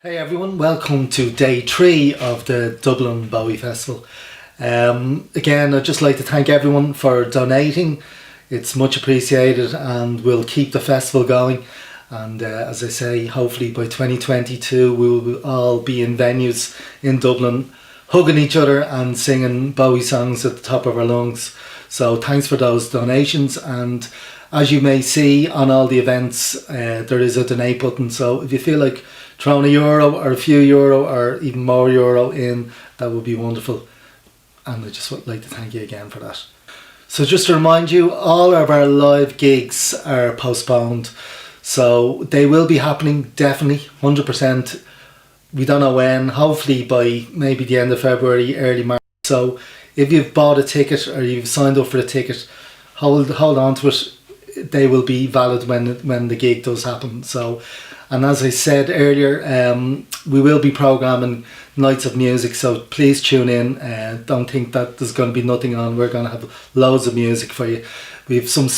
Hey everyone, welcome to day 3 of the Dublin Bowie Festival. Again, I'd just like to thank everyone for donating. It's much appreciated and we'll keep the festival going. And as I say, hopefully by 2022 we will all be in venues in Dublin, hugging each other and singing Bowie songs at the top of our lungs. So thanks for those donations, and as you may see on all the events, there is a donate button. So if you feel like throwing a euro or a few euro or even more euro in, that would be wonderful. And I just would like to thank you again for that. So just to remind you, all of our live gigs are postponed. So they will be happening definitely, 100%. We don't know when, hopefully by maybe the end of February, early March. So if you've bought a ticket or you've signed up for a ticket, hold on to it. They will be valid when the gig does happen. So, and as I said earlier, we will be programming nights of music, so please tune in. Don't think that there's going to be nothing on. We're going to have loads of music for you. We have some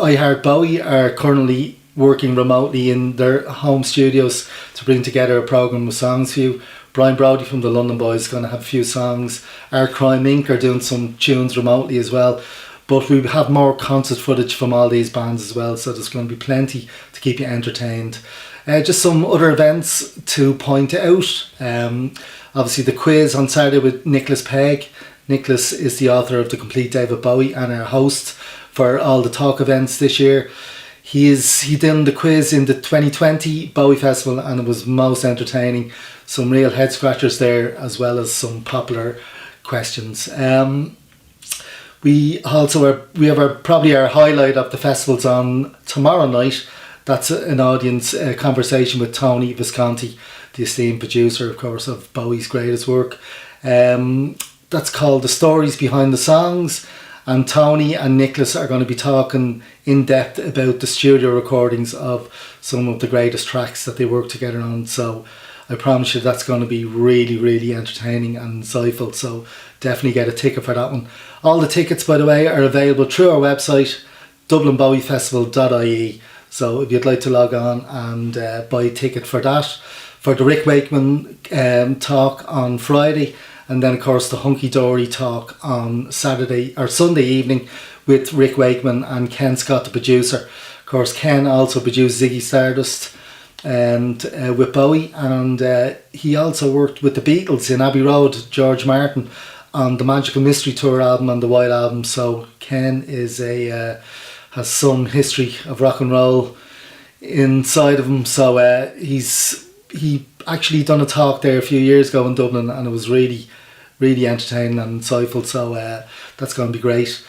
I Heart Bowie are currently working remotely in their home studios to bring together a programme of songs for you. Brian Brody from the London Boys is going to have a few songs. Our Crime Inc. are doing some tunes remotely as well. But we have more concert footage from all these bands as well, so there's going to be plenty to keep you entertained. Just some other events to point out. Obviously the quiz on Saturday with Nicholas Pegg. Nicholas is the author of The Complete David Bowie and our host for all the talk events this year. He did the quiz in the 2020 Bowie Festival and it was most entertaining. Some real head scratchers there, as well as some popular questions. We have probably our highlight of the festivals on tomorrow night. That's an audience conversation with Tony Visconti, the esteemed producer, of course, of Bowie's greatest work. That's called The Stories Behind the Songs. And Tony and Nicholas are going to be talking in depth about the studio recordings of some of the greatest tracks that they worked together on. So I promise you that's going to be really, really entertaining and insightful. So definitely get a ticket for that one. All the tickets, by the way, are available through our website, dublinbowiefestival.ie. So if you'd like to log on and buy a ticket for that, for the Rick Wakeman talk on Friday, and then of course the Hunky Dory talk on Saturday or Sunday evening with Rick Wakeman and Ken Scott, the producer. Of course, Ken also produced Ziggy Stardust and with Bowie, and he also worked with the Beatles in Abbey Road, George Martin, on the Magical Mystery Tour album and the White Album. So Ken is has some history of rock and roll inside of him. So he actually done a talk there a few years ago in Dublin, and it was really, really entertaining and insightful. So that's going to be great.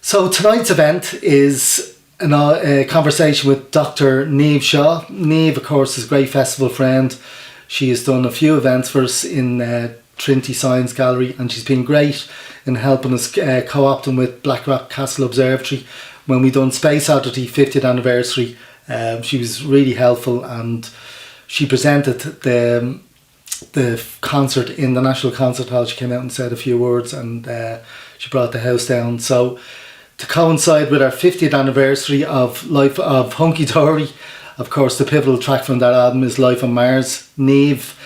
So tonight's event is a conversation with Dr. Niamh Shaw. Niamh, of course, is a great festival friend. She has done a few events for us in Trinity Science Gallery, and she's been great in helping us co-opting with Blackrock Castle Observatory when we done Space Oddity 50th anniversary. She was really helpful, and she presented the concert in the National Concert Hall. She came out and said a few words, and she brought the house down. So to coincide with our 50th anniversary of Life of Hunky Dory, of course the pivotal track from that album is Life on Mars. Niamh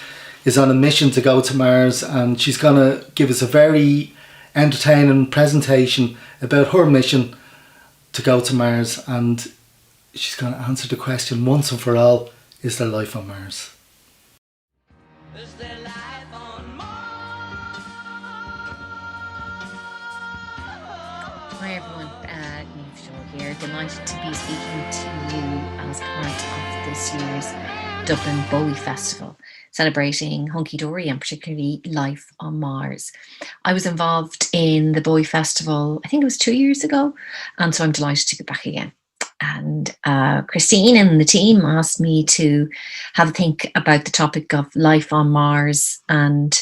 is on a mission to go to Mars, and she's going to give us a very entertaining presentation about her mission to go to Mars, and she's going to answer the question once and for all: is there life on Mars? Is there life on Mars? Hi everyone, Niamh Shaw here. Delighted to be speaking to you as part of this year's Dublin Bowie Festival, celebrating Hunky Dory and particularly Life on Mars. I was involved in the Bowie Festival, I think it was 2 years ago, and so I'm delighted to be back again. And Christine and the team asked me to have a think about the topic of life on Mars and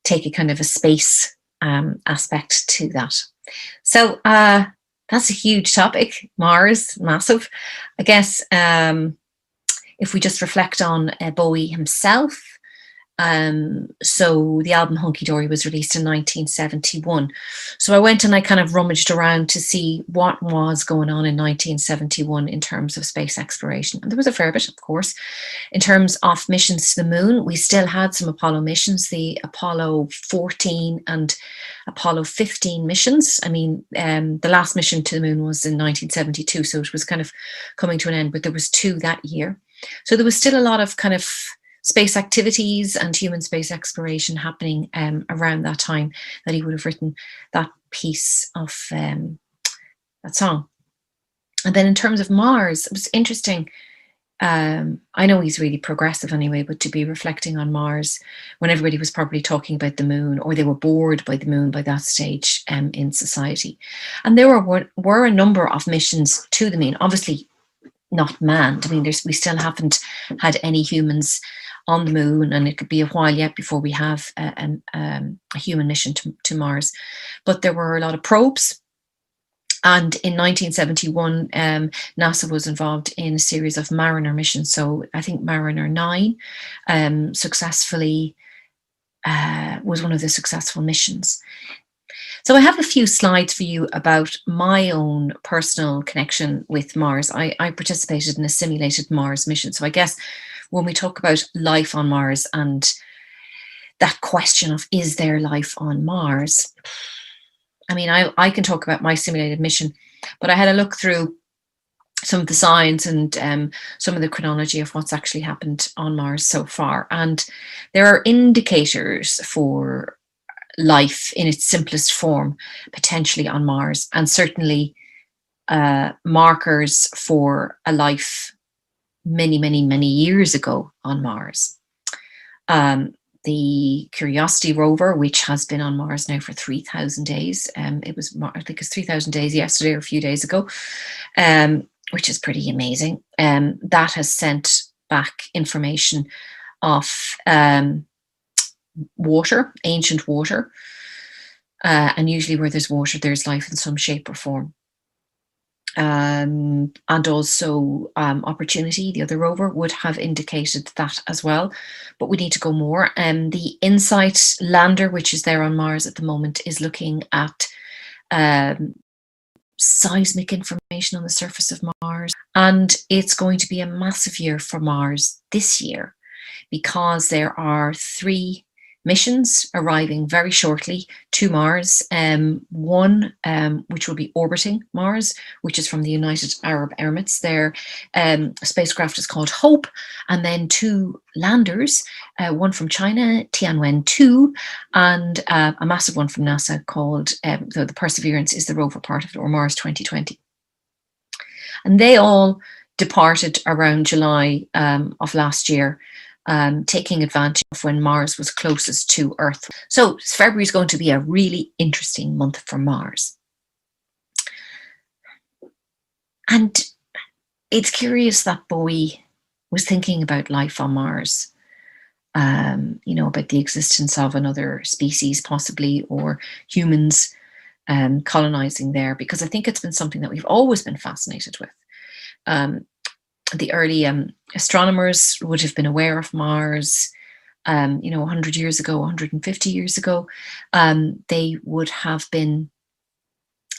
take a kind of a space aspect to that. So that's a huge topic. Mars, massive. I guess if we just reflect on Bowie himself, So the album Hunky Dory was released in 1971. So I went and I kind of rummaged around to see what was going on in 1971 in terms of space exploration. And there was a fair bit, of course. In terms of missions to the moon, we still had some Apollo missions, the Apollo 14 and Apollo 15 missions. I mean, the last mission to the moon was in 1972, so it was kind of coming to an end, but there was 2 that year. So there was still a lot of kind of space activities and human space exploration happening around that time that he would have written that piece of that song. And then in terms of Mars, it was interesting. I know he's really progressive anyway, but to be reflecting on Mars when everybody was probably talking about the moon, or they were bored by the moon by that stage in society. And there were a number of missions to the moon, obviously not manned. I mean, we still haven't had any humans on the moon, and it could be a while yet before we have a human mission to Mars. But there were a lot of probes. And in 1971, NASA was involved in a series of Mariner missions. So I think Mariner 9 successfully was one of the successful missions. So I have a few slides for you about my own personal connection with Mars. I participated in a simulated Mars mission. So I guess when we talk about life on Mars and that question of, is there life on Mars? I mean, I can talk about my simulated mission, but I had a look through some of the science and some of the chronology of what's actually happened on Mars so far. And there are indicators for life in its simplest form, potentially on Mars, and certainly markers for a life many, many, many years ago on Mars. The Curiosity rover, which has been on Mars now for 3,000 days. It was, I think it's 3,000 days yesterday or a few days ago, which is pretty amazing. That has sent back information of water, ancient water. And usually where there's water, there's life in some shape or form. And also Opportunity, the other rover, would have indicated that as well, but we need to go more. The InSight lander, which is there on Mars at the moment, is looking at seismic information on the surface of Mars, and it's going to be a massive year for Mars this year because there are 3 missions arriving very shortly to Mars. One which will be orbiting Mars, which is from the United Arab Emirates. Their spacecraft is called Hope, and then 2 landers, one from China, Tianwen-2, and a massive one from NASA called, the Perseverance is the rover part of it, or Mars 2020. And they all departed around July of last year, taking advantage of when Mars was closest to Earth. So February is going to be a really interesting month for Mars. And it's curious that Bowie was thinking about life on Mars, about the existence of another species possibly, or humans colonizing there, because I think it's been something that we've always been fascinated with. The early astronomers would have been aware of Mars, 100 years ago, 150 years ago. They would have been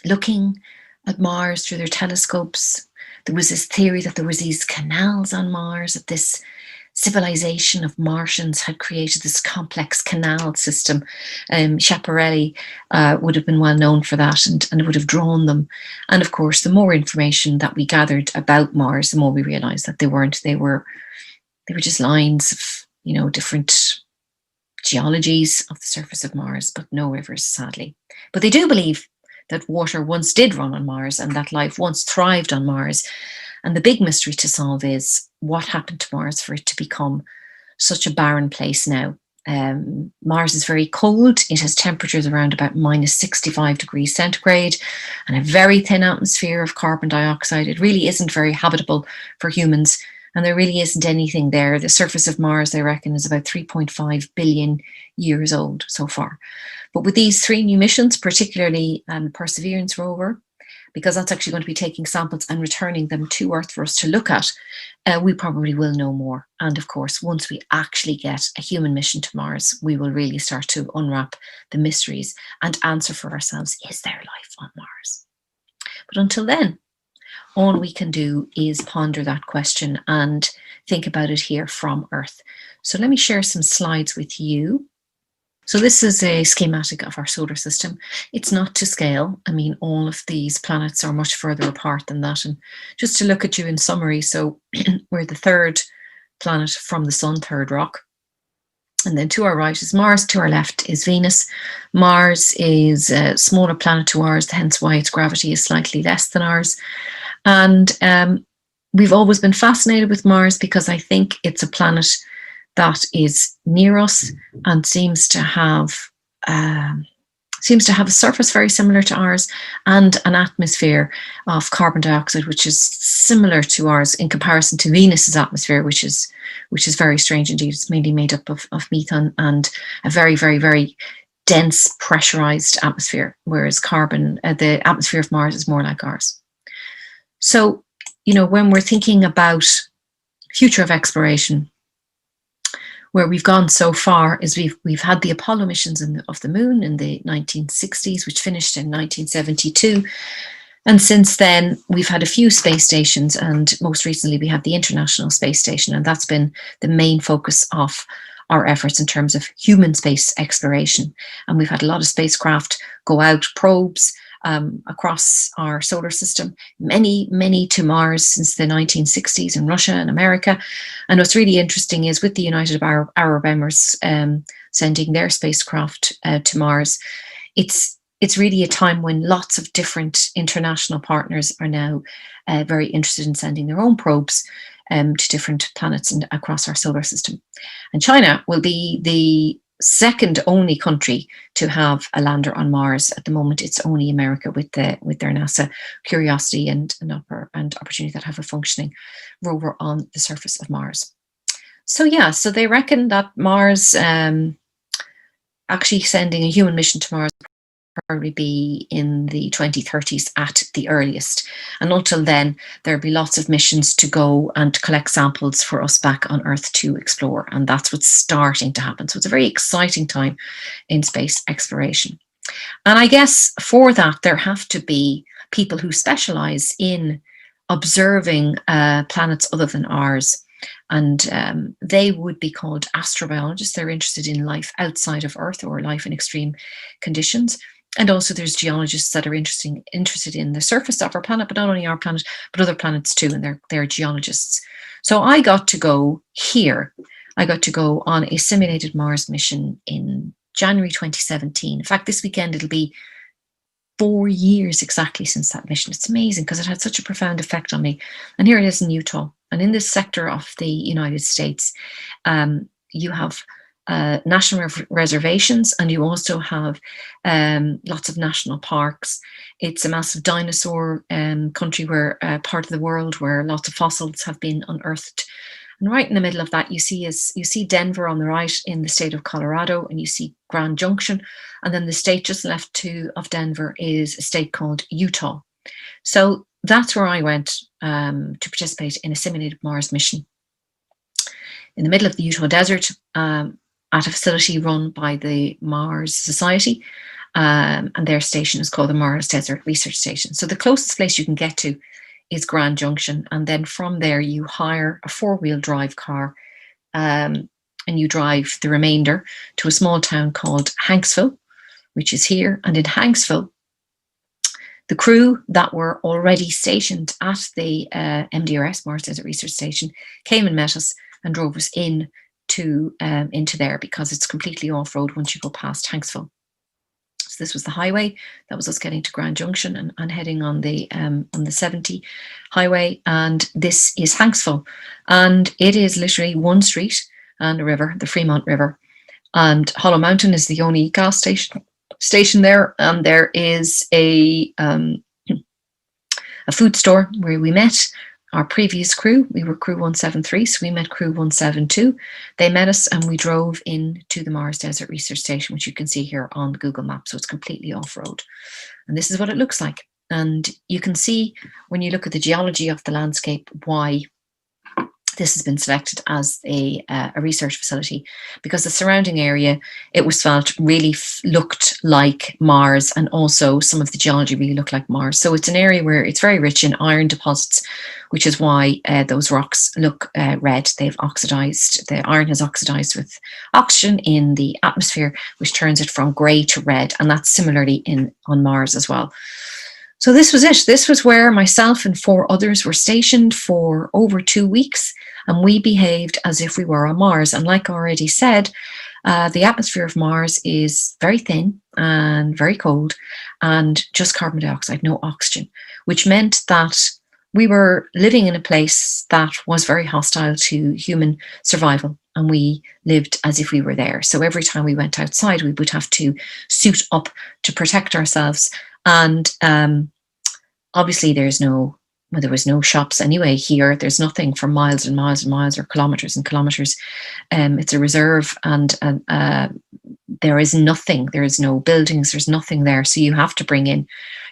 looking at Mars through their telescopes. There was this theory that there was these canals on Mars, that this civilization of Martians had created this complex canal system. Schiaparelli would have been well known for that, and it would have drawn them. And of course, the more information that we gathered about Mars, the more we realized that they weren't. They were just lines of, different geologies of the surface of Mars, but no rivers, sadly. But they do believe that water once did run on Mars and that life once thrived on Mars. And the big mystery to solve is what happened to Mars for it to become such a barren place now. Mars is very cold. It has temperatures around about minus 65 degrees centigrade and a very thin atmosphere of carbon dioxide. It really isn't very habitable for humans, and there really isn't anything there. The surface of Mars, they reckon, is about 3.5 billion years old so far. But with these 3 new missions, particularly the Perseverance rover, because that's actually going to be taking samples and returning them to Earth for us to look at, we probably will know more. And of course, once we actually get a human mission to Mars, we will really start to unwrap the mysteries and answer for ourselves, is there life on Mars? But until then, all we can do is ponder that question and think about it here from Earth. So let me share some slides with you. So this is a schematic of our solar system. It's not to scale. I mean, all of these planets are much further apart than that. And just to look at you in summary, so we're the third planet from the sun, third rock. And then to our right is Mars, to our left is Venus. Mars is a smaller planet to ours, hence why its gravity is slightly less than ours. And we've always been fascinated with Mars because I think it's a planet that is near us and seems to have a surface very similar to ours and an atmosphere of carbon dioxide, which is similar to ours in comparison to Venus's atmosphere, which is very strange indeed. It's mainly made up of methane and a very, very, very dense pressurized atmosphere, whereas the atmosphere of Mars is more like ours. So, when we're thinking about future of exploration, where we've gone so far is we've had the Apollo missions of the moon in the 1960s, which finished in 1972. And since then, we've had a few space stations, and most recently we have the International Space Station, and that's been the main focus of our efforts in terms of human space exploration. And we've had a lot of spacecraft go out, probes, across our solar system, many to Mars since the 1960s in Russia and America. And what's really interesting is with the United Arab Emirates sending their spacecraft to Mars, it's really a time when lots of different international partners are now very interested in sending their own probes to different planets across our solar system. And China will be the second only country to have a lander on Mars. At the moment, it's only America with their NASA Curiosity and Opportunity that have a functioning rover on the surface of Mars. So they reckon that Mars, actually sending a human mission to Mars, probably be in the 2030s at the earliest. And until then, there'll be lots of missions to go and collect samples for us back on Earth to explore. And that's what's starting to happen. So it's a very exciting time in space exploration. And I guess for that, there have to be people who specialize in observing planets other than ours. And they would be called astrobiologists. They're interested in life outside of Earth or life in extreme conditions. And also there's geologists that are interested in the surface of our planet, but not only our planet, but other planets too, and they're geologists. So I got to go here. I got to go on a simulated Mars mission in January 2017. In fact, this weekend it'll be 4 years exactly since that mission. It's amazing because it had such a profound effect on me. And here it is in Utah. And in this sector of the United States, you have national reservations, and you also have lots of national parks. It's a massive dinosaur country, where part of the world where lots of fossils have been unearthed. And right in the middle of that, you see Denver on the right in the state of Colorado, and you see Grand Junction, and then the state just left of Denver is a state called Utah. So that's where I went to participate in a simulated Mars mission in the middle of the Utah desert, at a facility run by the Mars Society, and their station is called the Mars Desert Research Station. So the closest place you can get to is Grand Junction, and then from there you hire a 4-wheel drive car, and you drive the remainder to a small town called Hanksville, which is here. And in Hanksville, the crew that were already stationed at the MDRS, Mars Desert Research Station, came and met us and drove us into there, because it's completely off-road once you go past Hanksville. So this was the highway. That was us getting to Grand Junction and heading on the 70 highway. And this is Hanksville. And it is literally one street and a river, the Fremont River. And Hollow Mountain is the only gas station there. And there is a food store where we met our previous crew. We were crew 173, so we met crew 172. They met us and we drove into the Mars Desert Research Station, which you can see here on Google Maps. So it's completely off-road. And this is what it looks like. And you can see when you look at the geology of the landscape why this has been selected as a research facility, because the surrounding area, it was felt, really looked like Mars, and also some of the geology really looked like Mars. So it's an area where it's very rich in iron deposits, which is why those rocks look red. They've oxidized. The iron has oxidized with oxygen in the atmosphere, which turns it from grey to red, and that's similarly on Mars as well. So this was it. This was where myself and 4 others were stationed for over 2 weeks, and we behaved as if we were on Mars. And like I already said, the atmosphere of Mars is very thin and very cold, and just carbon dioxide, no oxygen, which meant that we were living in a place that was very hostile to human survival, and we lived as if we were there. So every time we went outside, we would have to suit up to protect ourselves. And obviously there was no shops anyway here. There's nothing for miles and miles and miles, or kilometers and kilometers. It's a reserve, and there is nothing. There is no buildings. There's nothing there. So you have to bring in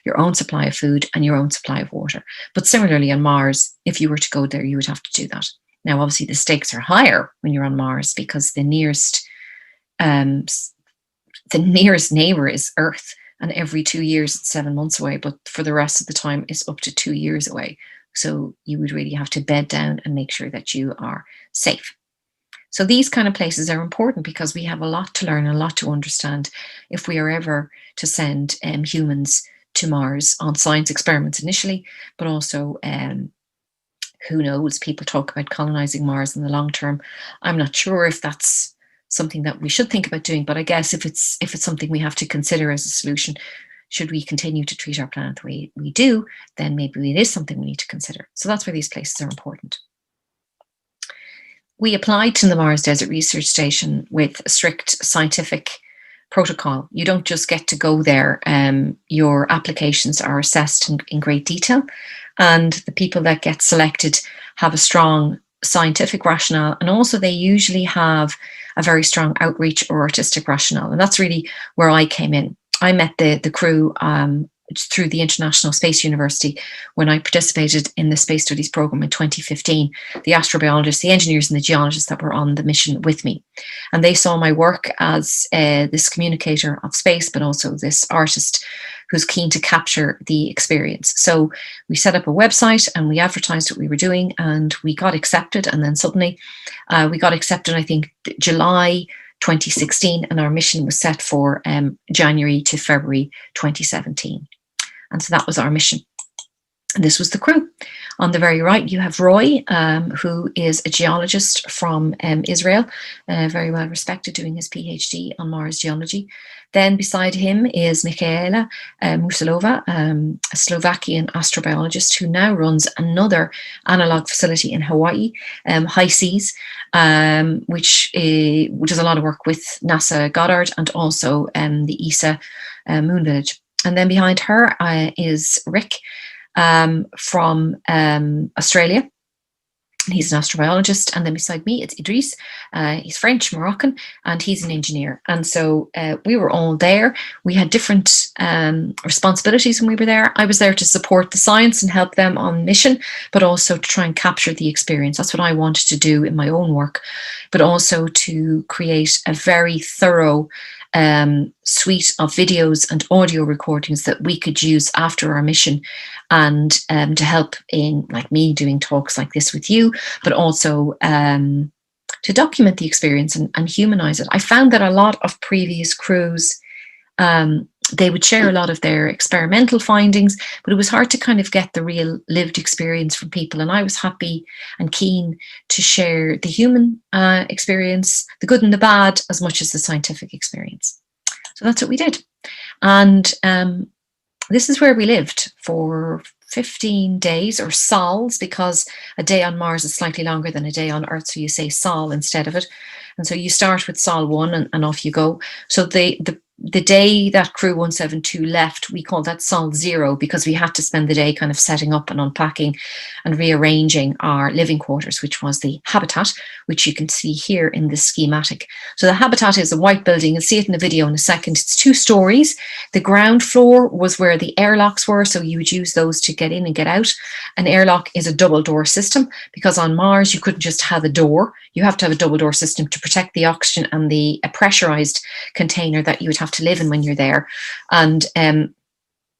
your own supply of food and your own supply of water. But similarly on Mars, if you were to go there, you would have to do that. Now, obviously, the stakes are higher when you're on Mars, because the nearest neighbor is Earth. And every 2 years, it's 7 months away. But for the rest of the time, it's up to 2 years away. So you would really have to bed down and make sure that you are safe. So these kind of places are important, because we have a lot to learn, a lot to understand if we are ever to send humans to Mars on science experiments initially, but also, who knows, people talk about colonizing Mars in the long term. I'm not sure if that's something that we should think about doing, but I guess if it's something we have to consider as a solution, should we continue to treat our planet the way we do, then maybe it is something we need to consider. So that's why these places are important. We applied to the Mars Desert Research Station with a strict scientific protocol. You don't just get to go there. Your applications are assessed in great detail, and the people that get selected have a strong scientific rationale, and also they usually have a very strong outreach or artistic rationale. And that's really where I came in. I met the crew through the International Space University when I participated in the Space Studies program in 2015, the astrobiologists, the engineers and the geologists that were on the mission with me. And they saw my work as this communicator of space, but also this artist who's keen to capture the experience. So we set up a website and we advertised what we were doing, and we got accepted. And then suddenly we got accepted, I think, July 2016, and our mission was set for January to February 2017. And so that was our mission. And this was the crew. On the very right, you have Roy, who is a geologist from Israel, very well respected, doing his PhD on Mars geology. Then beside him is Michaela Musilova, a Slovakian astrobiologist who now runs another analog facility in Hawaii, High Seas, which does a lot of work with NASA Goddard and also the ESA Moon Village. And then behind her is Rick from Australia. He's an astrobiologist. And then beside me, it's Idris. He's French, Moroccan, and he's an engineer. And so we were all there. We had different responsibilities when we were there. I was there to support the science and help them on mission, but also to try and capture the experience. That's what I wanted to do in my own work, but also to create a very thorough suite of videos and audio recordings that we could use after our mission, and to help in, like me, doing talks like this with you, but also to document the experience and humanize it. I found that a lot of previous crews, they would share a lot of their experimental findings, but it was hard to kind of get the real lived experience from people. And I was happy and keen to share the human experience, the good and the bad, as much as the scientific experience. So that's what we did. And this is where we lived for 15 days, or sols, because a day on Mars is slightly longer than a day on Earth. So you say sol instead of it. And so you start with sol 1 and off you go. So the the day that Crew 172 left, we called that Sol Zero because we had to spend the day kind of setting up and unpacking and rearranging our living quarters, which was the habitat, which you can see here in this schematic. So the habitat is a white building. You'll see it in the video in a second. It's 2 stories. The ground floor was where the airlocks were, so you would use those to get in and get out. An airlock is a double door system because on Mars you couldn't just have a door. You have to have a double door system to protect the oxygen and the pressurized container that you would have to live in when you're there. And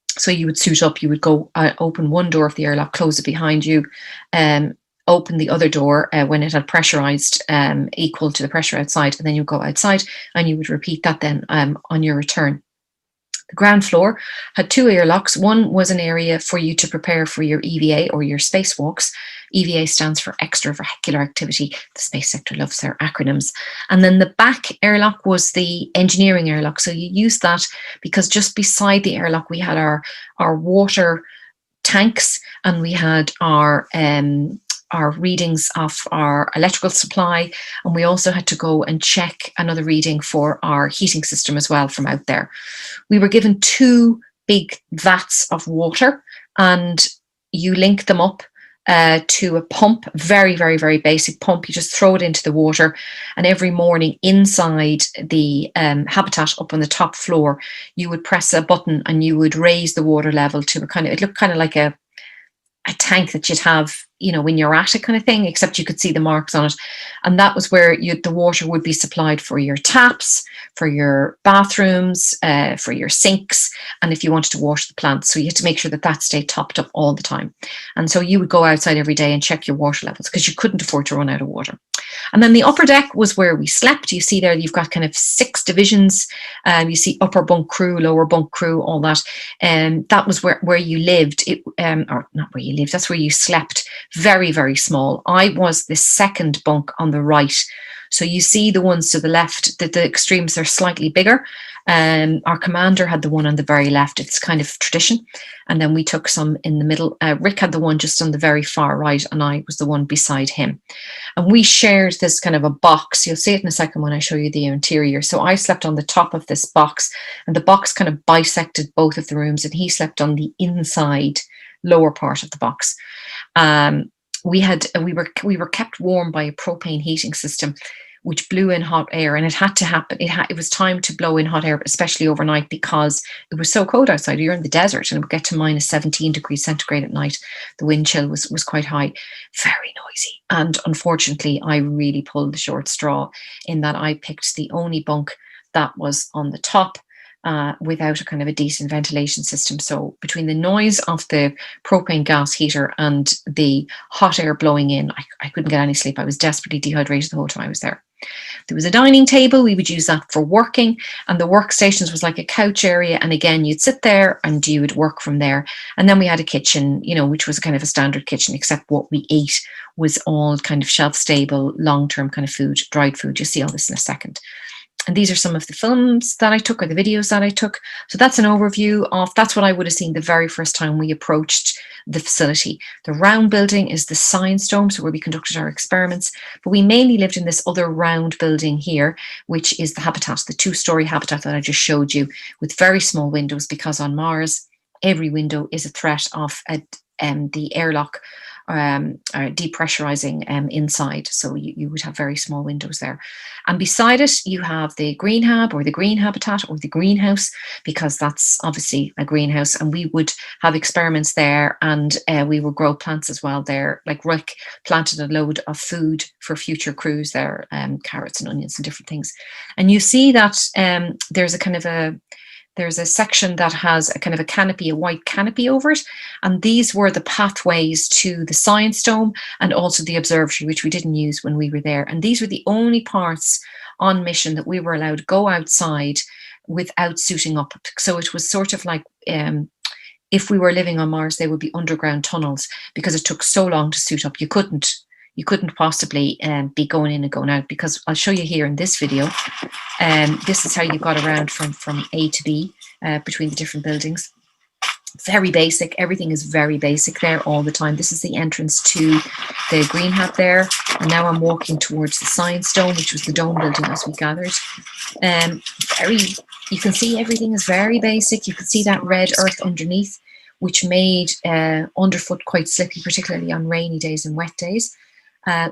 so you would suit up, you would go open one door of the airlock, close it behind you, open the other door when it had pressurized equal to the pressure outside, and then you go outside and you would repeat that then on your return. The ground floor had 2 airlocks. One was an area for you to prepare for your EVA or your spacewalks. EVA stands for extravehicular activity. The space sector loves their acronyms. And then the back airlock was the engineering airlock. So you use that because just beside the airlock we had our water tanks, and we had our readings of our electrical supply, and we also had to go and check another reading for our heating system as well from out there. We were given 2 big vats of water, and you link them up to a pump, very, very, very basic pump. You just throw it into the water, and every morning inside the habitat up on the top floor, you would press a button and you would raise the water level to a kind of, it looked kind of like a tank that you'd have, you know, in your attic kind of thing, except you could see the marks on it. And that was where the water would be supplied for your taps, for your bathrooms, for your sinks, and if you wanted to wash the plants. So you had to make sure that that stayed topped up all the time. And so you would go outside every day and check your water levels because you couldn't afford to run out of water. And then the upper deck was where we slept. You see there, you've got kind of 6 divisions. You see upper bunk crew, lower bunk crew, all that. And that was where you lived, or not where you lived, that's where you slept. Very, very small. I was the second bunk on the right. So you see the ones to the left, the extremes are slightly bigger. Our commander had the one on the very left. It's kind of tradition. And then we took some in the middle. Rick had the one just on the very far right, and I was the one beside him. And we shared this kind of a box. You'll see it in a second when I show you the interior. So I slept on the top of this box, and the box kind of bisected both of the rooms, and he slept on the inside lower part of the box. We were kept warm by a propane heating system, which blew in hot air, and it had to happen. It was time to blow in hot air, especially overnight, because it was so cold outside. You're in the desert, and it would get to minus 17 degrees centigrade at night. The wind chill was quite high, very noisy. And unfortunately, I really pulled the short straw in that I picked the only bunk that was on the top, without a kind of a decent ventilation system. So between the noise of the propane gas heater and the hot air blowing in, I couldn't get any sleep. I was desperately dehydrated the whole time I was there. There was a dining table. We would use that for working, and the workstations was like a couch area. And again, you'd sit there and you would work from there. And then we had a kitchen, you know, which was kind of a standard kitchen, except what we ate was all kind of shelf stable, long-term kind of food, dried food. You'll see all this in a second. And these are some of the films that I took, or the videos that I took. So that's an overview of, that's what I would have seen the very first time we approached the facility. The round building is the science dome, so where we conducted our experiments. But we mainly lived in this other round building here, which is the habitat, the 2-story habitat that I just showed you, with very small windows, because on Mars, every window is a threat of the airlock depressurizing inside. So you would have very small windows there. And beside it, you have the green hab, or the green habitat, or the greenhouse, because that's obviously a greenhouse. And we would have experiments there, and we would grow plants as well there. Like Rick planted a load of food for future crews there, carrots and onions and different things. And you see that there's a section that has a kind of a canopy, a white canopy over it. And these were the pathways to the science dome and also the observatory, which we didn't use when we were there. And these were the only parts on mission that we were allowed to go outside without suiting up. So it was sort of like, if we were living on Mars, they would be underground tunnels, because it took so long to suit up. You couldn't possibly be going in and going out, because I'll show you here in this video. This is how you got around from A to B between the different buildings. Very basic. Everything is very basic there all the time. This is the entrance to the green hab there. And now I'm walking towards the science dome, which was the dome building as we gathered. Very You can see everything is very basic. You can see that red earth underneath, which made underfoot quite slippy, particularly on rainy days and wet days.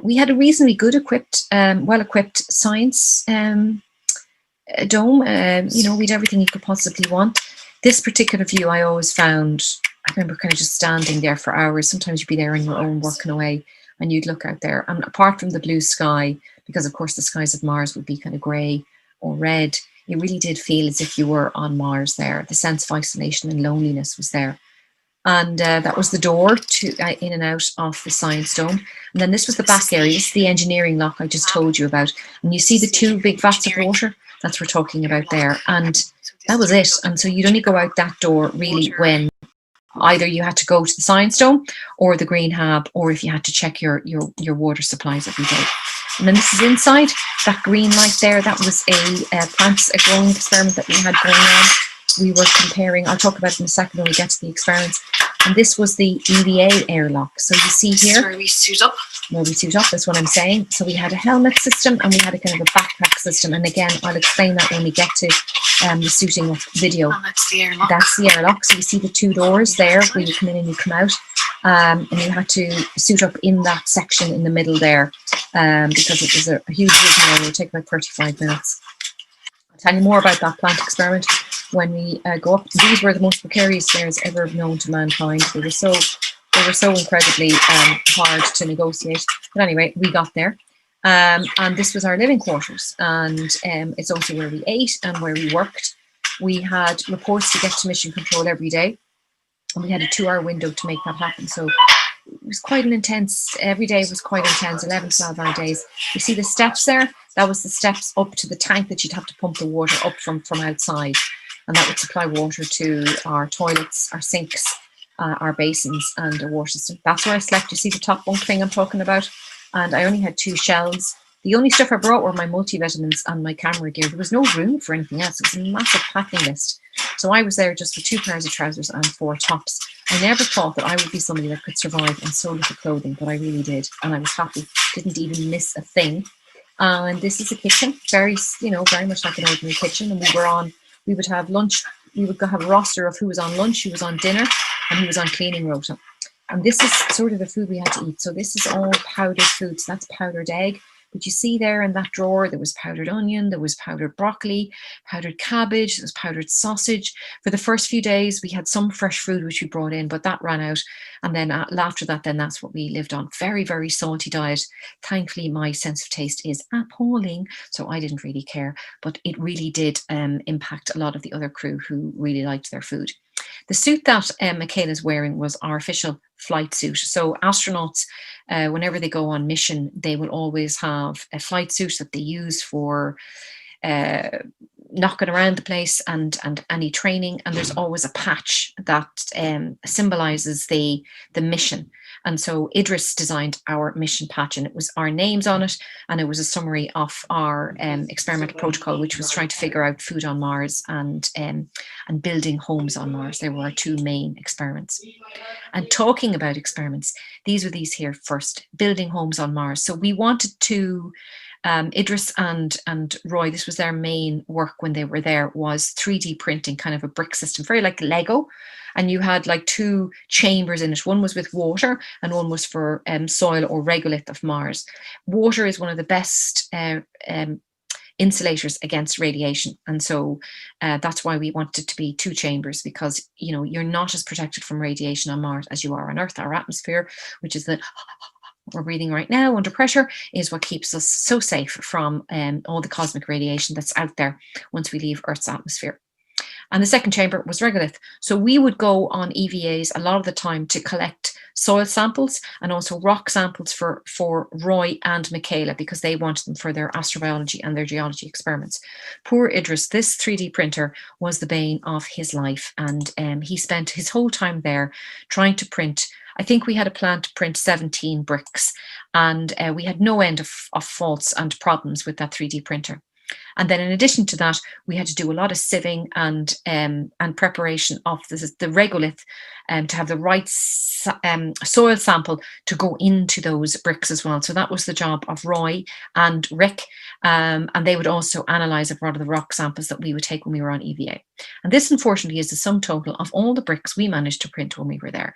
We had a reasonably good equipped, well-equipped science dome. You know, we'd everything you could possibly want. This particular view I always found, I remember kind of just standing there for hours. Sometimes you'd be there on your own working away and you'd look out there. And apart from the blue sky, because of course the skies of Mars would be kind of grey or red, you really did feel as if you were on Mars there. The sense of isolation and loneliness was there. And that was the door to in and out of the Science Dome. And then this was the back area. This is the engineering lock I just told you about. And you see the two big vats of water? That's what we're talking about there. And that was it. And so you'd only go out that door really when either you had to go to the Science Dome or the Green Hab, or if you had to check your water supplies every day. And then this is inside. That green light there, that was a growing experiment that we had going on. We were comparing, I'll talk about it in a second when we get to the experiments. And this was the EVA airlock. So you see here. Where we suit up. Where we suit up, that's what I'm saying. So we had a helmet system and we had a kind of a backpack system. And again, I'll explain that when we get to the suiting up video. And that's the airlock. That's the airlock. So you see the two doors there where you come in and you come out. And you had to suit up in that section in the middle there because it was a huge rigmarole. It would take about 35 minutes. I'll tell you more about that plant experiment when we go up. These were the most precarious stairs ever known to mankind. They were so incredibly hard to negotiate. But anyway, we got there. And this was our living quarters. And it's also where we ate and where we worked. We had reports to get to mission control every day. And we had a 2-hour window to make that happen. So it was quite an intense, every day was quite intense, 11, 12-hour days. You see the steps there? That was the steps up to the tank that you'd have to pump the water up from outside. And that would supply water to our toilets, our sinks, our basins and our water system. That's where I slept. You see the top bunk thing I'm talking about? And I only had 2 shelves. The only stuff I brought were my multivitamins and my camera gear. There was no room for anything else. It was a massive packing list. So I was there just with 2 pairs of trousers and 4 tops. I never thought that I would be somebody that could survive in so little clothing, but I really did. And I was happy. Didn't even miss a thing. And this is a kitchen, very much like an ordinary kitchen. And we would have lunch. We would have a roster of who was on lunch, who was on dinner, and who was on cleaning rota. And this is sort of the food we had to eat. So this is all powdered food. So that's powdered egg. But you see there in that drawer, there was powdered onion, there was powdered broccoli, powdered cabbage, there was powdered sausage. For the first few days, we had some fresh food which we brought in, but that ran out. And then after that, then that's what we lived on. Very, very salty diet. Thankfully, my sense of taste is appalling, so I didn't really care. But it really did impact a lot of the other crew who really liked their food. The suit that Michaela's wearing was our official flight suit. So astronauts, whenever they go on mission, they will always have a flight suit that they use for knocking around the place and any training. And there's always a patch that symbolizes the mission. And so Idris designed our mission patch, and it was our names on it, and it was a summary of our experimental protocol, which was trying to figure out food on Mars and building homes on Mars. They were our 2 main experiments. And talking about experiments, these were these here first, building homes on Mars. So we wanted to, Idris and Roy, this was their main work when they were there, was 3D printing, kind of a brick system, very like Lego. And you had like 2 chambers in it. One was with water and one was for soil or regolith of Mars. Water is one of the best insulators against radiation. And so that's why we wanted it to be 2 chambers, because, you're not as protected from radiation on Mars as you are on Earth. Our atmosphere, which is the we're breathing right now under pressure, is what keeps us so safe from all the cosmic radiation that's out there once we leave Earth's atmosphere. And the second chamber was regolith. So we would go on EVAs a lot of the time to collect soil samples and also rock samples for Roy and Michaela, because they wanted them for their astrobiology and their geology experiments. Poor Idris, this 3D printer was the bane of his life. And he spent his whole time there trying to print. I think we had a plan to print 17 bricks, and we had no end of faults and problems with that 3D printer. And then in addition to that, we had to do a lot of sieving and preparation of the regolith to have the right soil sample to go into those bricks as well. So that was the job of Roy and Rick, and they would also analyse a lot of the rock samples that we would take when we were on EVA. And this, unfortunately, is the sum total of all the bricks we managed to print when we were there,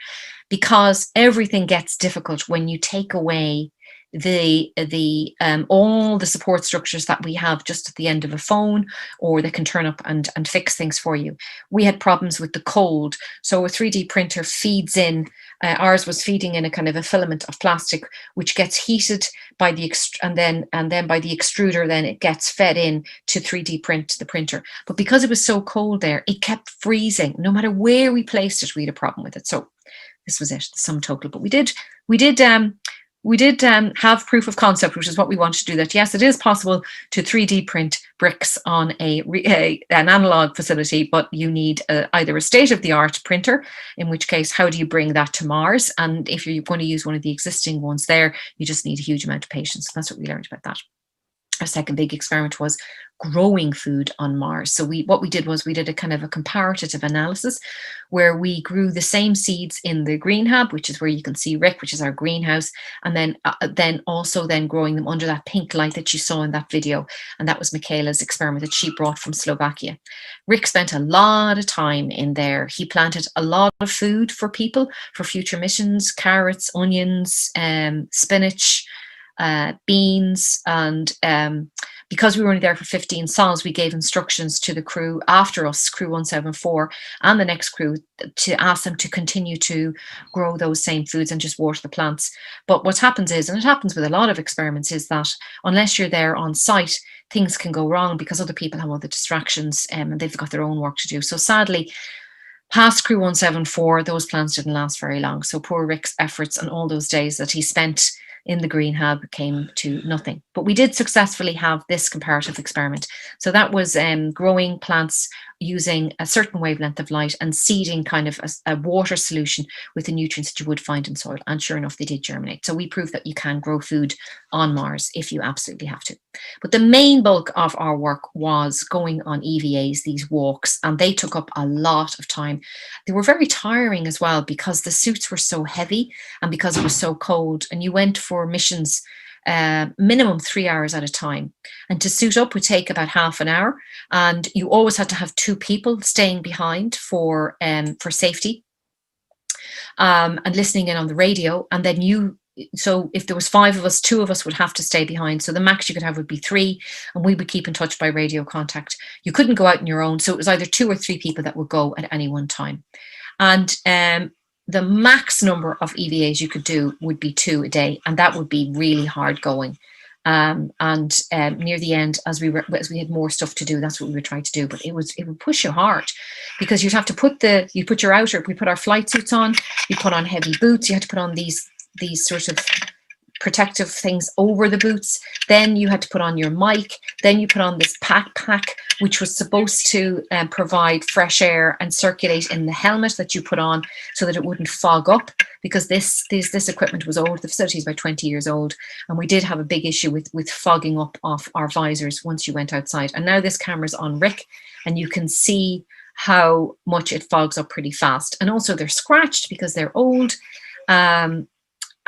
because everything gets difficult when you take away all the support structures that we have just at the end of a phone, or they can turn up and fix things for you. We had problems with the cold, so a 3D printer feeds in. Ours was feeding in a kind of a filament of plastic, which gets heated by the and then by the extruder, then it gets fed in to 3D print the printer. But because it was so cold there, it kept freezing. No matter where we placed it, we had a problem with it. So this was it, the sum total. But we did have proof of concept, which is what we wanted to do, that yes, it is possible to 3D print bricks on an analog facility, but you need either a state-of-the-art printer, in which case, how do you bring that to Mars? And if you're going to use one of the existing ones there, you just need a huge amount of patience. So that's what we learned about that. Our second big experiment was growing food on Mars. So what we did was we did a kind of a comparative analysis where we grew the same seeds in the green hab, which is where you can see Rick, which is our greenhouse, and then also growing them under that pink light that you saw in that video. And that was Michaela's experiment that she brought from Slovakia. Rick spent a lot of time in there. He planted a lot of food for people for future missions: carrots, onions, spinach, beans, and because we were only there for 15 sols, we gave instructions to the crew after us, crew 174, and the next crew, to ask them to continue to grow those same foods and just water the plants. But what happens is, and it happens with a lot of experiments, is that unless you're there on site, things can go wrong because other people have other distractions, and they've got their own work to do. So sadly, past crew 174, those plants didn't last very long. So poor Rick's efforts and all those days that he spent in the green hub came to nothing. But we did successfully have this comparative experiment. So that was growing plants using a certain wavelength of light and seeding kind of a water solution with the nutrients that you would find in soil. And sure enough, they did germinate. So we proved that you can grow food on Mars if you absolutely have to. But the main bulk of our work was going on EVAs, these walks, and they took up a lot of time. They were very tiring as well because the suits were so heavy and because it was so cold, and you went for missions minimum 3 hours at a time, and to suit up would take about half an hour, and you always had to have 2 people staying behind for safety, and listening in on the radio. And then so if there was 5 of us, 2 of us would have to stay behind. So the max you could have would be 3, and we would keep in touch by radio contact. You couldn't go out on your own, so it was either 2 or 3 people that would go at any one time. And the max number of EVAs you could do would be 2 a day, and that would be really hard going. And near the end, as we had more stuff to do, that's what we were trying to do. But it would push you hard, because you'd have to put we put our flight suits on, you put on heavy boots, you had to put on these sort of protective things over the boots. Then you had to put on your mic. Then you put on this pack, which was supposed to provide fresh air and circulate in the helmet that you put on so that it wouldn't fog up, because this equipment was old. The facility is about 20 years old, and we did have a big issue with fogging up off our visors once you went outside. And now this camera's on Rick, and you can see how much it fogs up pretty fast. And also they're scratched because they're old.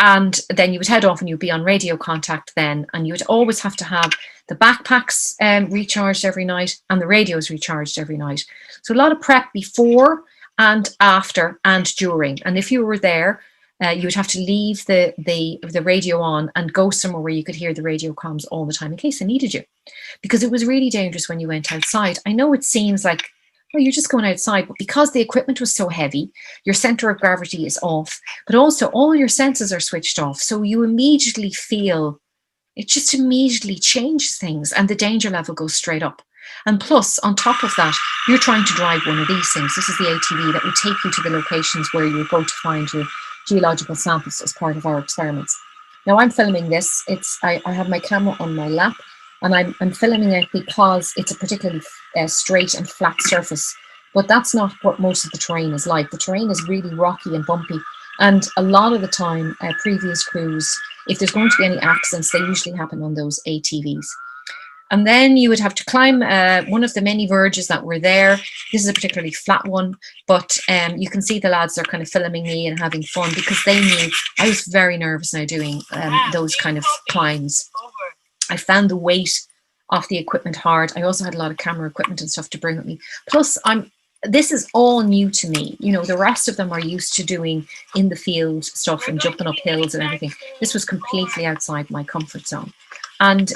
And then you would head off and you'd be on radio contact then, and you would always have to have the backpacks recharged every night and the radios recharged every night. So a lot of prep before and after and during. And if you were there, you would have to leave the radio on and go somewhere where you could hear the radio comms all the time in case they needed you, because it was really dangerous when you went outside. I know it seems like, well, you're just going outside, but because the equipment was so heavy, your center of gravity is off, but also all your senses are switched off. So you immediately feel, it just immediately changes things, and the danger level goes straight up. And plus, on top of that, you're trying to drive one of these things. This is the ATV that would take you to the locations where you're going to find your geological samples as part of our experiments. Now I'm filming this. I have my camera on my lap, and I'm filming it because it's a particularly straight and flat surface. But that's not what most of the terrain is like. The terrain is really rocky and bumpy. And a lot of the time, previous crews, if there's going to be any accidents, they usually happen on those ATVs. And then you would have to climb one of the many verges that were there. This is a particularly flat one, but you can see the lads are kind of filming me and having fun because they knew I was very nervous now doing those kind of climbs. I found the weight of the equipment hard. I also had a lot of camera equipment and stuff to bring with me. Plus, this is all new to me. You know, the rest of them are used to doing in the field stuff and jumping up hills and everything. This was completely outside my comfort zone. And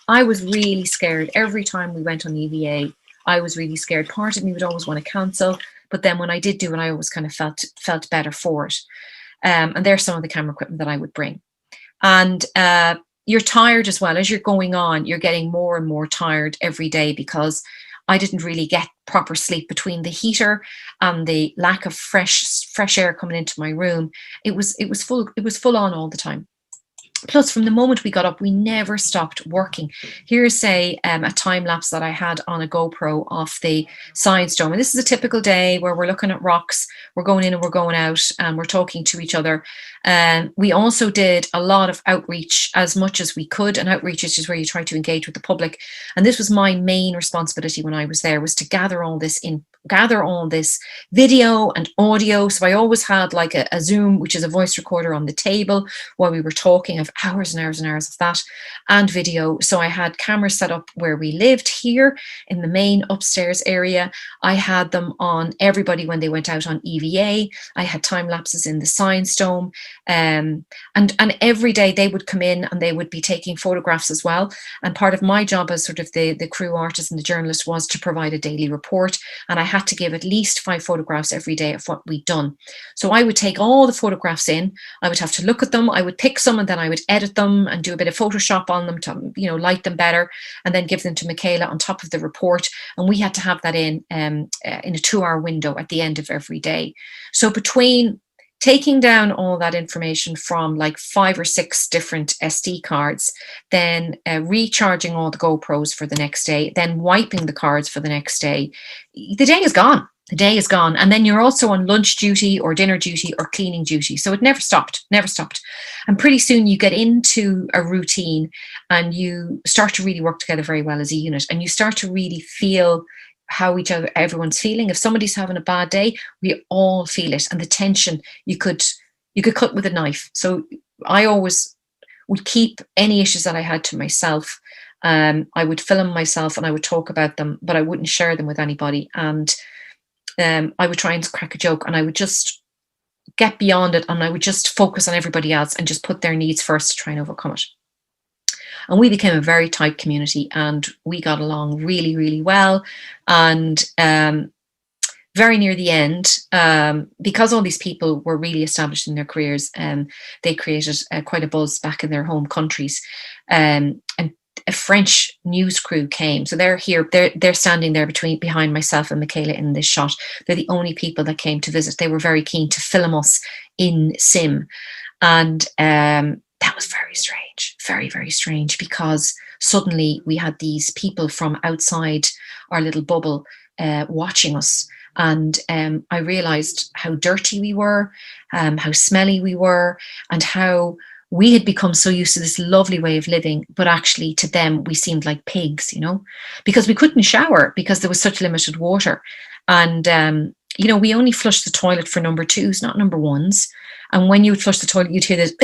I was really scared. Every time we went on EVA, I was really scared. Part of me would always want to cancel, but then when I did do it, I always kind of felt better for it. And there's some of the camera equipment that I would bring. And you're tired as well. As you're going on, you're getting more and more tired every day because I didn't really get proper sleep between the heater and the lack of fresh air coming into my room. It was full on all the time. Plus, from the moment we got up, we never stopped working. Here's, say, a time lapse that I had on a GoPro of the Science Dome. And this is a typical day where we're looking at rocks, we're going in and we're going out, and we're talking to each other. We also did a lot of outreach as much as we could. And outreach is just where you try to engage with the public. And this was my main responsibility when I was there, was to gather all this video and audio. So I always had like a Zoom, which is a voice recorder, on the table while we were talking. Of hours and hours and hours of that, and video. So I had cameras set up where we lived here in the main upstairs area. I had them on everybody when they went out on EVA. I had time lapses in the Science Dome, and every day they would come in and they would be taking photographs as well. And part of my job as sort of the crew artist and the journalist was to provide a daily report, and I had to give at least 5 photographs every day of what we'd done. So I would take all the photographs in, I would have to look at them, I would pick some, and then I would edit them and do a bit of Photoshop on them to, you know, light them better, and then give them to Michaela on top of the report. And we had to have that in a 2-hour window at the end of every day. So between taking down all that information from like 5 or 6 different SD cards, then recharging all the GoPros for the next day, then wiping the cards for the next day, the day is gone. The day is gone. And then you're also on lunch duty or dinner duty or cleaning duty. So it never stopped. And pretty soon you get into a routine and you start to really work together very well as a unit, and you start to really feel how everyone's feeling. If somebody's having a bad day, we all feel it. And the tension, you could cut with a knife. So I always would keep any issues that I had to myself. I would film myself and I would talk about them, but I wouldn't share them with anybody. And I would try and crack a joke, and I would just get beyond it, and I would just focus on everybody else and just put their needs first to try and overcome it. And we became a very tight community, and we got along really, really well. And very near the end, because all these people were really established in their careers, they created quite a buzz back in their home countries. And a French news crew came. So they're here, they're standing there behind myself and Michaela in this shot. They're the only people that came to visit. They were very keen to film us in sim. And that was very strange, very, very strange, because suddenly we had these people from outside our little bubble watching us. And I realized how dirty we were, how smelly we were, and how we had become so used to this lovely way of living, but actually to them, we seemed like pigs, you know, because we couldn't shower because there was such limited water. And, you know, we only flushed the toilet for number 2s, not number 1s. And when you would flush the toilet, you'd hear this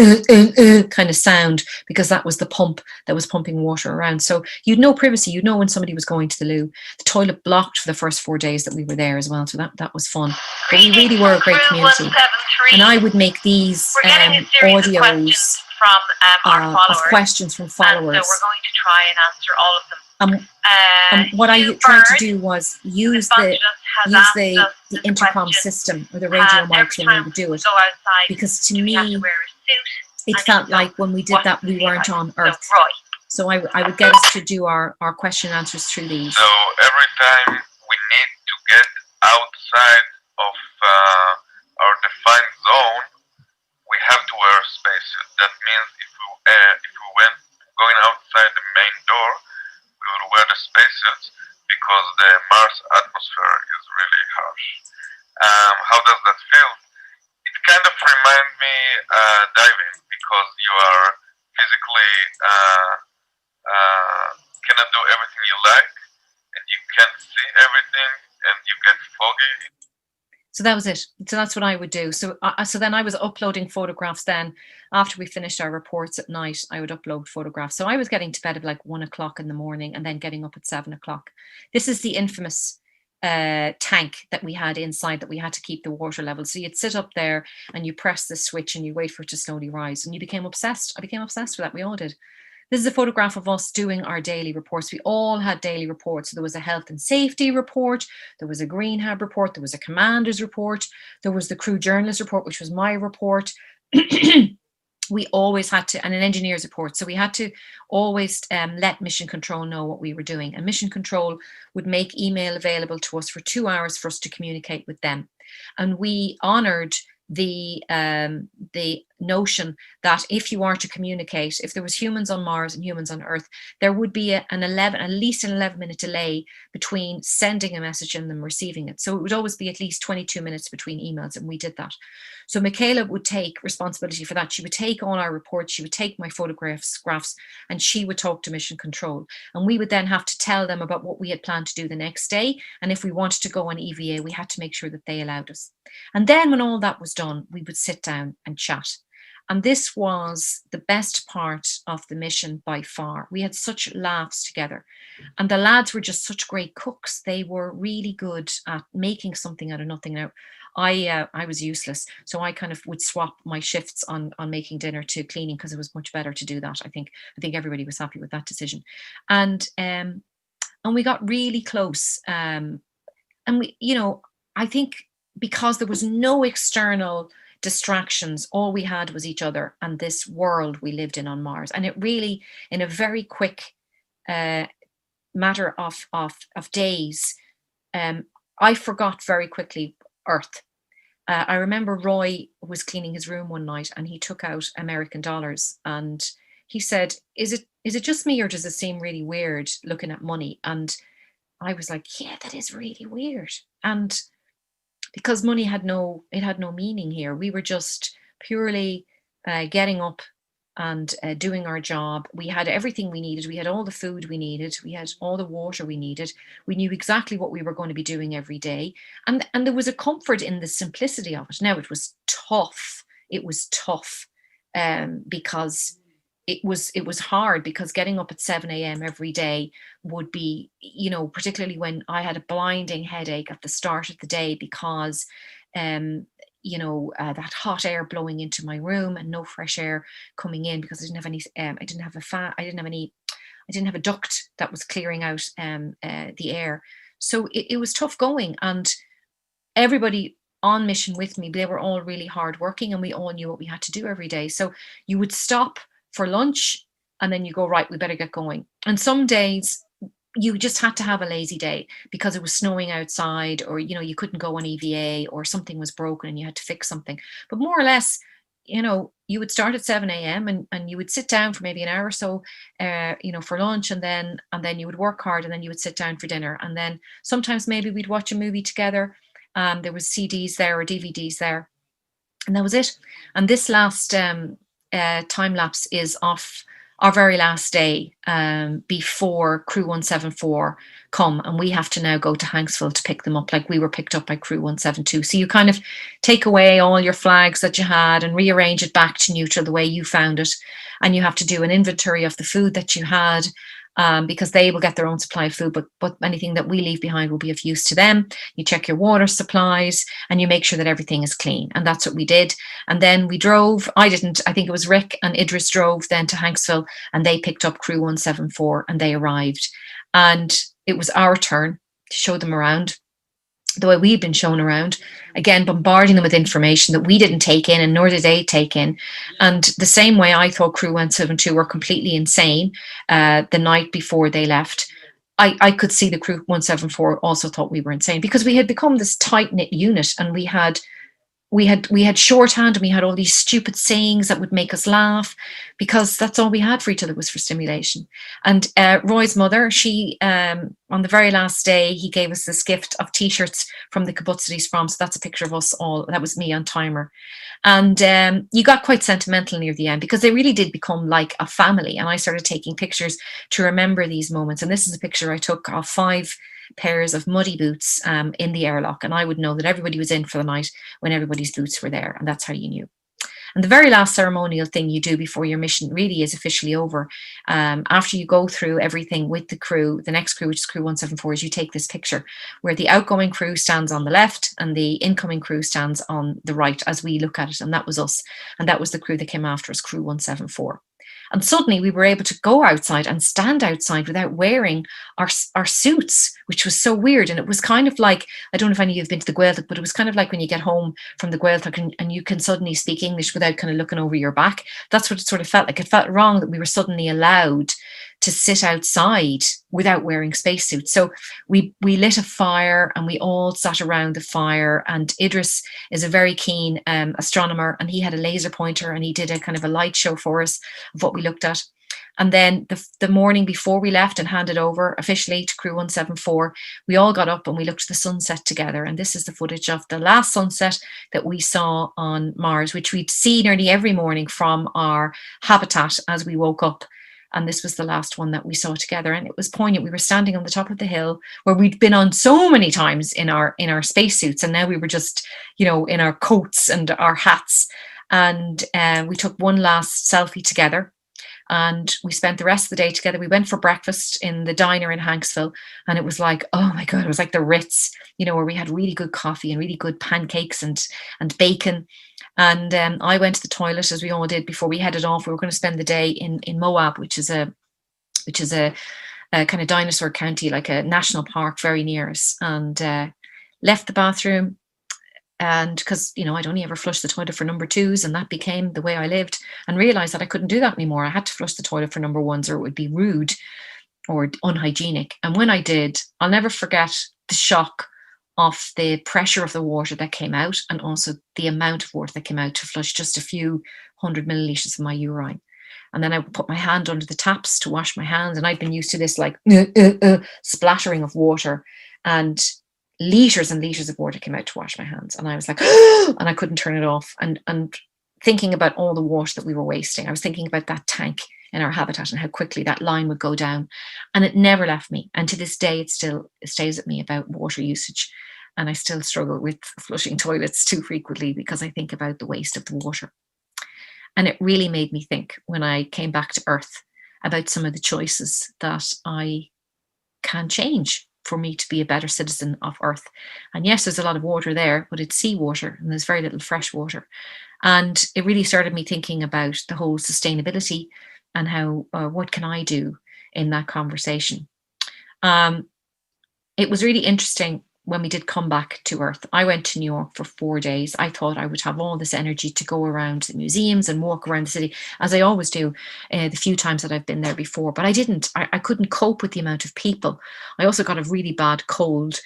kind of sound, because that was the pump that was pumping water around. So you'd no privacy. You'd know when somebody was going to the loo. The toilet blocked for the first 4 days that we were there as well. So that was fun. But we really were a great community. And I would make these audios of questions from followers. So we're going to try and answer all of them. What I tried to do was use the intercom system or the radio mics when we would do it, because to me it felt like when we did that we weren't on Earth. So I would get us to do our question and answers through these. So every time we need to get outside of our defined zone, we have to wear spacesuit. That means if we went going outside the main door, we would wear the spacesuits, because the Mars atmosphere is really harsh. How does that feel? It kind of reminds me diving, because you are physically cannot do everything you like, and you can't see everything, and you get foggy. So that was it. So that's what I would do. So then I was uploading photographs. Then after we finished our reports at night, I would upload photographs. So I was getting to bed at like 1 o'clock in the morning and then getting up at 7 o'clock. This is the infamous tank that we had inside that we had to keep the water level. So you'd sit up there and you press the switch and you wait for it to slowly rise. And you became obsessed. I became obsessed with that. We all did. This is a photograph of us doing our daily reports. We all had daily reports. So there was a health and safety report. There was a Greenhab report. There was a commander's report. There was the crew journalist report, which was my report. We always had to, and an engineer's report. So we had to always let Mission Control know what we were doing. And Mission Control would make email available to us for 2 hours for us to communicate with them. And we honored the notion that if you are to communicate, if there was humans on Mars and humans on Earth, there would be at least an 11-minute delay between sending a message and them receiving it. So it would always be at least 22 minutes between emails, and we did that. So Michaela would take responsibility for that. She would take all our reports, she would take my photographs, and she would talk to Mission Control. And we would then have to tell them about what we had planned to do the next day. And if we wanted to go on EVA, we had to make sure that they allowed us. And then when all that was done, we would sit down and chat. And this was the best part of the mission by far. We had such laughs together. And the lads were just such great cooks. They were really good at making something out of nothing. Now, I was useless. So I kind of would swap my shifts on making dinner to cleaning because it was much better to do that. I think everybody was happy with that decision. And we got really close. And we, I think because there was no external distractions, all we had was each other and this world we lived in on Mars. And it really, in a very quick matter of days, I forgot very quickly Earth. I remember Roy was cleaning his room one night and he took out American dollars and he said, is it just me or does it seem really weird looking at money? And I was like, yeah, that is really weird. And because money had no meaning here. We were just purely getting up and doing our job. We had everything we needed. We had all the food we needed. We had all the water we needed. We knew exactly what we were going to be doing every day. And there was a comfort in the simplicity of it. Now, it was tough. It was tough because it was hard, because getting up at 7 a.m. every day would be, particularly when I had a blinding headache at the start of the day because, that hot air blowing into my room and no fresh air coming in because I didn't have any, I didn't have a duct that was clearing out the air. So it was tough going, and everybody on mission with me, they were all really hardworking and we all knew what we had to do every day. So you would stop for lunch and then you go, right, we better get going. And some days you just had to have a lazy day because it was snowing outside, or you couldn't go on EVA, or something was broken and you had to fix something. But more or less, you would start at 7 a.m. and you would sit down for maybe an hour or so for lunch, and then you would work hard, and then you would sit down for dinner, and then sometimes maybe we'd watch a movie together. There was CDs there or DVDs there, and that was it. And this last time lapse is off our very last day before Crew 174 come, and we have to now go to Hanksville to pick them up, like we were picked up by Crew 172. So you kind of take away all your flags that you had and rearrange it back to neutral the way you found it, and you have to do an inventory of the food that you had, because they will get their own supply of food, but anything that we leave behind will be of use to them. You check your water supplies and you make sure that everything is clean. And that's what we did. And then we drove. I think it was Rick and Idris drove then to Hanksville, and they picked up Crew 174 and they arrived. And it was our turn to show them around the way we've been shown around, again, bombarding them with information that we didn't take in and nor did they take in. And the same way I thought Crew 172 were completely insane the night before they left, I could see the Crew 174 also thought we were insane, because we had become this tight-knit unit and we had we had shorthand, and we had all these stupid sayings that would make us laugh, because that's all we had for each other, was for stimulation. And Roy's mother, she on the very last day, he gave us this gift of t-shirts from the kibbutz that he's from. So that's a picture of us all. That was me on timer. And you got quite sentimental near the end, because they really did become like a family. And I started taking pictures to remember these moments. And this is a picture I took of 5 pairs of muddy boots in the airlock, and I would know that everybody was in for the night when everybody's boots were there, and that's how you knew. And the very last ceremonial thing you do before your mission really is officially over, after you go through everything with the crew, the next crew, which is crew 174, is you take this picture where the outgoing crew stands on the left and the incoming crew stands on the right as we look at it, and that was us, and that was the crew that came after us, crew 174. And suddenly we were able to go outside and stand outside without wearing our suits, which was so weird. And it was kind of like, I don't know if any of you have been to the Gaeltacht, but it was kind of like when you get home from the Gaeltacht and you can suddenly speak English without kind of looking over your back. That's what it sort of felt like. It felt wrong that we were suddenly allowed to sit outside without wearing spacesuits. So we lit a fire and we all sat around the fire, and Idris is a very keen astronomer, and he had a laser pointer and he did a kind of a light show for us of what we looked at. And then the morning before we left and handed over officially to crew 174, we all got up and we looked at the sunset together. And this is the footage of the last sunset that we saw on Mars, which we'd see nearly every morning from our habitat as we woke up. And this was the last one that we saw together, and it was poignant. We were standing on the top of the hill where we'd been on so many times in our spacesuits, and now we were just, in our coats and our hats. And we took one last selfie together, and we spent the rest of the day together. We went for breakfast in the diner in Hanksville, and it was like, oh my God, it was like the Ritz, where we had really good coffee and really good pancakes and bacon. And I went to the toilet, as we all did, before we headed off. We were going to spend the day in Moab, which is a kind of dinosaur county, like a national park very near us. And left the bathroom, and because I'd only ever flushed the toilet for number 2s, and that became the way I lived, and realized that I couldn't do that anymore. I had to flush the toilet for number 1s, or it would be rude or unhygienic. And when I did, I'll never forget the shock of the pressure of the water that came out, and also the amount of water that came out to flush just a few 100 milliliters of my urine. And then I would put my hand under the taps to wash my hands, and I'd been used to this like splattering of water, and liters and liters of water came out to wash my hands, and I was like and I couldn't turn it off, and thinking about all the water that we were wasting. I was thinking about that tank in our habitat and how quickly that line would go down, and it never left me. And to this day, it still stays with me about water usage, and I still struggle with flushing toilets too frequently because I think about the waste of the water. And it really made me think, when I came back to Earth, about some of the choices that I can change for me to be a better citizen of Earth. And yes, there's a lot of water there, but it's seawater and there's very little fresh water. And it really started me thinking about the whole sustainability and how, what can I do in that conversation? It was really interesting when we did come back to Earth. I went to New York for 4 days. I thought I would have all this energy to go around the museums and walk around the city, as I always do the few times that I've been there before. But I didn't. I couldn't cope with the amount of people. I also got a really bad cold.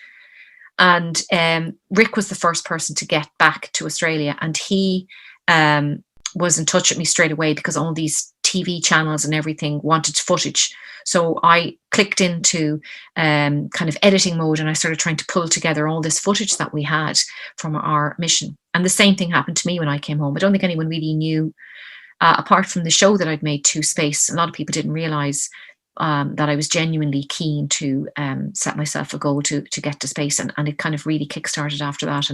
And Rick was the first person to get back to Australia, and he was in touch with me straight away because all these TV channels and everything wanted footage. So I clicked into kind of editing mode, and I started trying to pull together all this footage that we had from our mission. And the same thing happened to me when I came home. I don't think anyone really knew, apart from the show that I'd made to space. A lot of people didn't realize that I was genuinely keen to set myself a goal to get to space, and it kind of really kickstarted after that.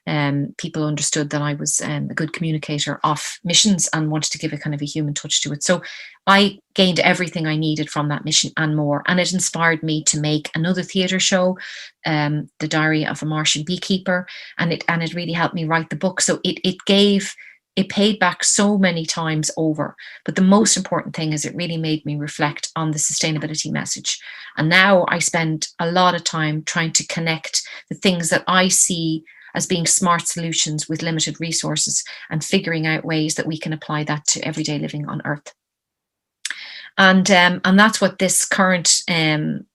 And people understood that I was a good communicator of missions and wanted to give a kind of a human touch to it. So I gained everything I needed from that mission and more. And it inspired me to make another theatre show, The Diary of a Martian Beekeeper. And it really helped me write the book. So it paid back so many times over. But the most important thing is it really made me reflect on the sustainability message. And now I spend a lot of time trying to connect the things that I see as being smart solutions with limited resources, and figuring out ways that we can apply that to everyday living on Earth. And that's what this current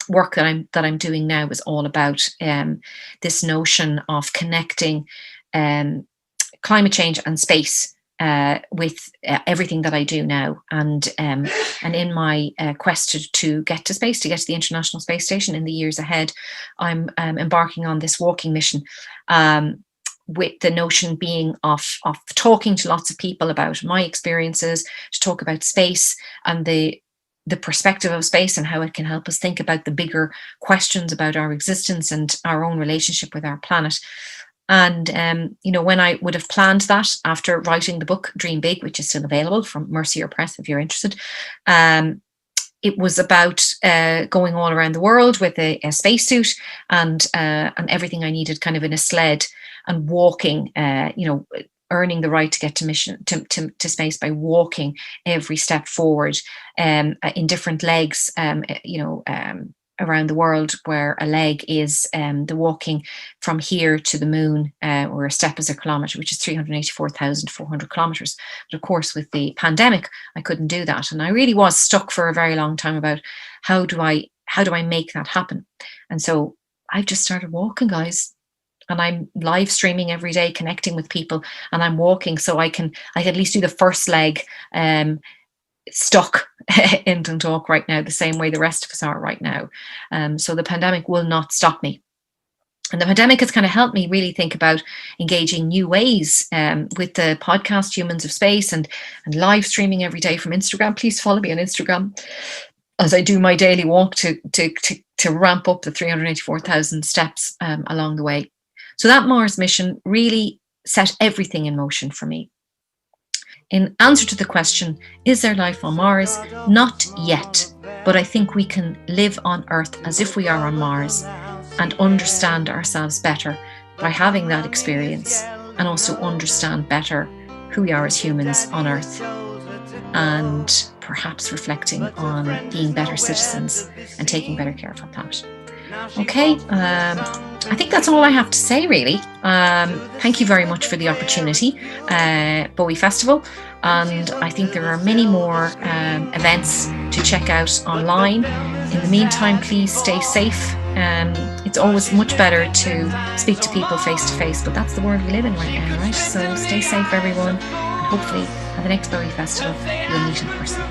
work that I'm doing now is all about. This notion of connecting climate change and space with everything that I do now, and in my quest to get to space, to get to the International Space Station in the years ahead, I'm embarking on this walking mission, with the notion being of talking to lots of people about my experiences, to talk about space and the perspective of space and how it can help us think about the bigger questions about our existence and our own relationship with our planet. And, when I would have planned that after writing the book Dream Big, which is still available from Mercier Press if you're interested, it was about going all around the world with a spacesuit and everything I needed kind of in a sled, and walking, earning the right to get to space by walking every step forward in different legs, around the world, where a leg is the walking from here to the moon, where a step is a kilometre, which is 384,400 kilometres. But of course, with the pandemic, I couldn't do that. And I really was stuck for a very long time about how do I make that happen? And so I've just started walking, guys. And I'm live streaming every day, connecting with people, and I'm walking so I can at least do the first leg stuck in Dundalk right now, the same way the rest of us are right now. So the pandemic will not stop me. And the pandemic has kind of helped me really think about engaging new ways with the podcast Humans of Space, and live streaming every day from Instagram. Please follow me on Instagram as I do my daily walk to ramp up the 384,000 steps along the way. So that Mars mission really set everything in motion for me. In answer to the question, is there life on Mars? Not yet, but I think we can live on Earth as if we are on Mars and understand ourselves better by having that experience, and also understand better who we are as humans on Earth, and perhaps reflecting on being better citizens and taking better care of our planet. Okay, I think that's all I have to say, really. Thank you very much for the opportunity, Bowie Festival, and I think there are many more events to check out online. In the meantime, please stay safe. It's always much better to speak to people face to face, but that's the world we live in right now, right? So stay safe, everyone, and hopefully at the next Bowie Festival you'll meet in person.